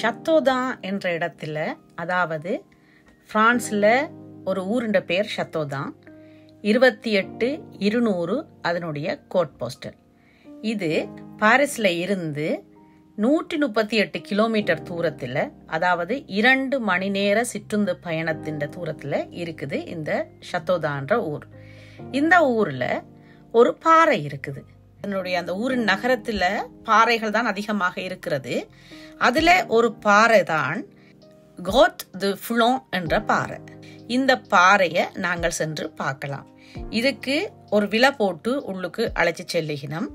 ஷத்தோதான் என்ற இடத்துல, அதாவது பிரான்ஸில் ஒரு ஊருண்ட பேர் ஷத்தோதான். 28,200 அதனுடைய கோட் போஸ்டல். இது பாரிஸில் இருந்து 138 கிலோமீட்டர் தூரத்தில், அதாவது 2 மணி நேர சிற்றுந்து பயணத்தின் தூரத்தில் இருக்குது இந்த ஷத்தோதான்ற ஊர். இந்த ஊரில் ஒரு பாறை இருக்குது. என்னுடைய அந்த ஊரின் நகரத்தில் பாறைகள் தான் அதிகமாக இருக்கிறது. அதில் ஒரு பாறை தான் கோத் து ஃபுளோன் என்ற பாறை. இந்த பாறையை நாங்கள் சென்று பார்க்கலாம். இதுக்கு ஒரு விலை போட்டு உள்ளுக்கு அழைச்சி செல்லுகினோம்.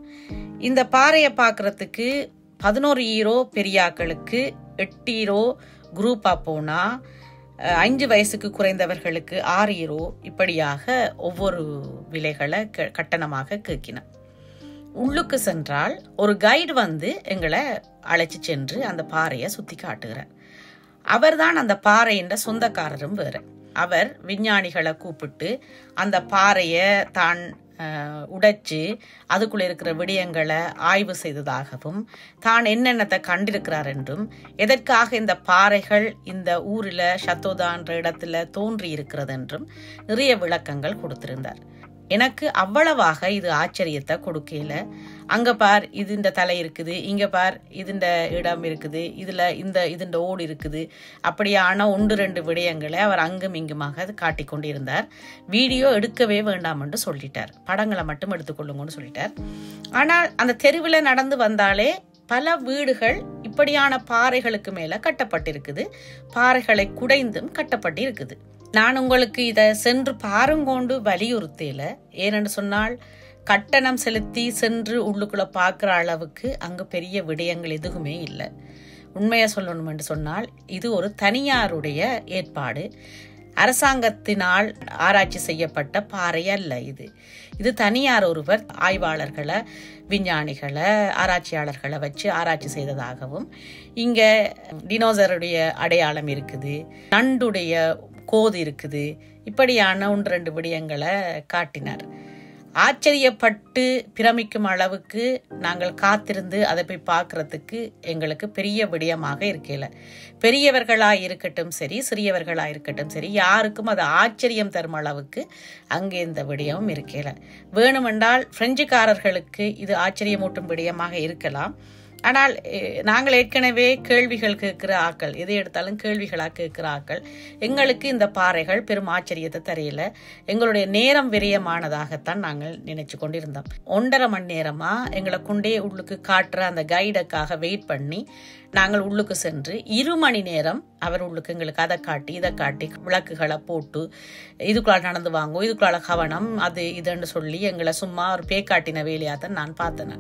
இந்த பாறையை பார்க்கறதுக்கு 11 ஈரோ பெரியாக்களுக்கு, 8 ஈரோ குரூப்பாக போனால், 5 வயசுக்கு குறைந்தவர்களுக்கு 6 ஈரோ, இப்படியாக ஒவ்வொரு விலைகளை கட்டணமாக கேட்கினோம். உள்ளுக்கு சென்றால் ஒரு கைடு வந்து எங்களை அழைச்சி சென்று அந்த பாறையை சுற்றி காட்டுகிறார். அவர் தான் அந்த பாறையின் சொந்தக்காரரும் வேறு. அவர் விஞ்ஞானிகளை கூப்பிட்டு அந்த பாறையை தான் உடைச்சு அதுக்குள்ள இருக்கிற விடயங்களை ஆய்வு செய்ததாகவும், தான் என்னென்னத்தை கண்டிருக்கிறார் என்றும், எதற்காக இந்த பாறைகள் இந்த ஊரில் ஷத்தோதான்ற இடத்துல தோன்றி இருக்கிறது என்றும் நிறைய விளக்கங்கள் கொடுத்திருந்தார். எனக்கு அவ்வளவாக இது ஆச்சரியத்தை கொடுக்கல. அங்கே பார் இதுண்ட தலை இருக்குது, இங்கே பார் இதுண்ட இடம் இருக்குது, இதில் இதுண்ட ஓடு இருக்குது, அப்படியான 1-2 விடயங்களை அவர் அங்கும் இங்குமாக காட்டி கொண்டிருந்தார். வீடியோ எடுக்கவே வேண்டாம் என்று சொல்லிட்டார், படங்களை மட்டும் எடுத்துக்கொள்ளுங்கன்னு சொல்லிட்டார். ஆனால் அந்த தெருவில் நடந்து வந்தாலே பல வீடுகள் இப்படியான பாறைகளுக்கு மேலே கட்டப்பட்டிருக்குது, பாறைகளை குடைந்தும் கட்டப்பட்டு இருக்குது. நான் உங்களுக்கு இதை சென்று பாருங்கொண்டு வலியுறுத்தல. ஏனென்று சொன்னால், கட்டணம் செலுத்தி சென்று உள்ளுக்குள்ள பார்க்குற அளவுக்கு அங்கு பெரிய விடயங்கள் எதுவுமே இல்லை. உண்மையை சொல்லணும் என்று சொன்னால், இது ஒரு தனியாருடைய ஏற்பாடு, அரசாங்கத்தினால் ஆராய்ச்சி செய்யப்பட்ட பாறை அல்ல. இது தனியார் ஒருவர் ஆய்வாளர்களை, விஞ்ஞானிகளை, ஆராய்ச்சியாளர்களை வச்சு ஆராய்ச்சி செய்ததாகவும், இங்கே டினோசருடைய அடையாளம் இருக்குது, நண்டுடைய கோது இருக்குது, இப்படியான 1-2 விடயங்களை காட்டினார். ஆச்சரியப்பட்டு பிரமிக்கும் அளவுக்கு நாங்கள் காத்திருந்து அதை போய் பார்க்கறதுக்கு எங்களுக்கு பெரிய விடயமாக இருக்கல. பெரியவர்களாக இருக்கட்டும் சரி, சிறியவர்களாக இருக்கட்டும் சரி, யாருக்கும் அது ஆச்சரியம் தரும் அளவுக்கு அங்கே இந்த விடயமும் இருக்கல. வேணுமென்றால் பிரெஞ்சுக்காரர்களுக்கு இது ஆச்சரியமூட்டும் விடயமாக இருக்கலாம். ஆனால் நாங்கள் ஏற்கனவே கேள்விகள் கேட்கிற ஆக்கள், எதை எடுத்தாலும் கேள்விகளாக கேட்கிற ஆக்கள், எங்களுக்கு இந்த பாறைகள் பெரும் ஆச்சரியத்தை தெரியல. எங்களுடைய நேரம் விரயமானதாகத்தான் நாங்கள் நினைச்சு கொண்டிருந்தோம். 1.5 மணி நேரமா எங்களை கொண்டே உள்ளுக்கு காட்டுற அந்த கைடுக்காக வெயிட் பண்ணி நாங்கள் உள்ளுக்கு சென்று 2 மணி நேரம் அவர் உள்ளுக்கு எங்களுக்கு அதை காட்டி இதை காட்டி விளக்குகளை போட்டு, இதுக்குள்ள நடந்து வாங்கும், இதுக்குள்ள கவனம், அது இதுன்னு சொல்லி எங்களை சும்மா ஒரு பேக்காட்டின வேலையாத்தான் நான் பார்த்தேன்.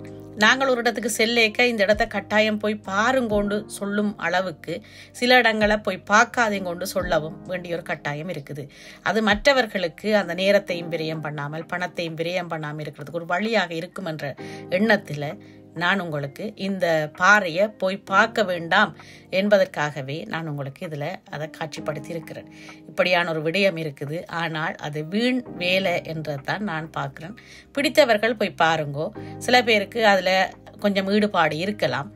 நாங்கள் ஒரு இடத்துக்கு செல்லேக்க இந்த இடத்த கட்டாயம் போய் பாருங்கொண்டு சொல்லும் அளவுக்கு சில இடங்களை போய் பார்க்காதேங்கொண்டு சொல்லவும் வேண்டிய ஒரு கட்டாயம் இருக்குது. அது மற்றவர்களுக்கு அந்த நேரத்தையும் விரயம் பண்ணாமல், பணத்தையும் விரயம் பண்ணாமல் இருக்கிறதுக்கு ஒரு வழியாக இருக்கும் என்ற எண்ணத்தில் நான் உங்களுக்கு இந்த பாறையை போய் பார்க்க வேண்டாம் என்பதற்காகவே நான் உங்களுக்கு இதில் அதை காட்சிப்படுத்தி இருக்கிறேன். இப்படியான ஒரு விடயம் இருக்குது. ஆனால் அது வீண் வேலை என்றதான் நான் பார்க்குறேன். பிடித்தவர்கள் போய் பாருங்கோ. சில பேருக்கு அதில் கொஞ்சம் ஈடுபாடு இருக்கலாம்.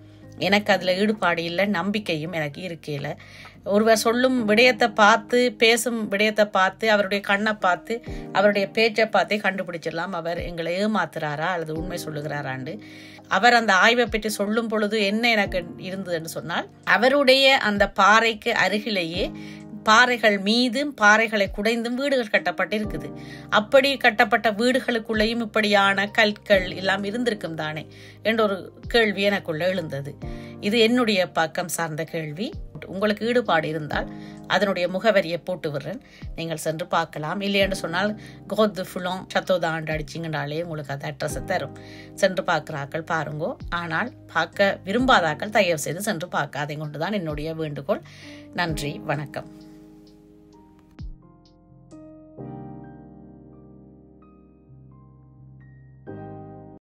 எனக்கு அதில் ஈடுபாடு இல்லை, நம்பிக்கையும் எனக்கு இருக்கல. ஒருவர் சொல்லும் விடயத்தை பார்த்து, பேசும் விடயத்தை பார்த்து, அவருடைய கண்ணை பார்த்து, அவருடைய பேச்சை பார்த்தே கண்டுபிடிச்சிடலாம் அவர் எங்களை ஏமாத்துறாரா அல்லது உண்மை சொல்லுகிறாராண்டு. அவர் அந்த ஆய்வை பற்றி சொல்லும் பொழுது என்ன எனக்கு இருந்ததுன்னு சொன்னால், அவருடைய அந்த பாறைக்கு அருகிலேயே பாறைகள் மீதும் பாறைகளை குடைந்தும் வீடுகள் கட்டப்பட்டிருக்குது. அப்படி கட்டப்பட்ட வீடுகளுக்குள்ளேயும் இப்படியான கற்கள் எல்லாம் இருந்திருக்கும் தானே என்ற ஒரு கேள்வி எனக்குள்ள எழுந்தது. இது என்னுடைய பக்கம் சார்ந்த கேள்வி. உங்களுக்கு ஈடுபாடு இருந்தால் அதனுடைய முகவரியை போட்டு விடுறேன், நீங்கள் சென்று பார்க்கலாம். இல்லை என்று சொன்னால் கோத் து ஃபுளோன் ஷத்தோதான் அடிச்சிங்கனாலே உங்களுக்கு அது அட்ரஸை தரும். சென்று பார்க்குறாக்கள் பாருங்கோ. ஆனால் பார்க்க விரும்பாதாக்கள் தயவு செய்து சென்று பார்க்காதே கொண்டுதான் என்னுடைய வேண்டுகோள். நன்றி, வணக்கம்.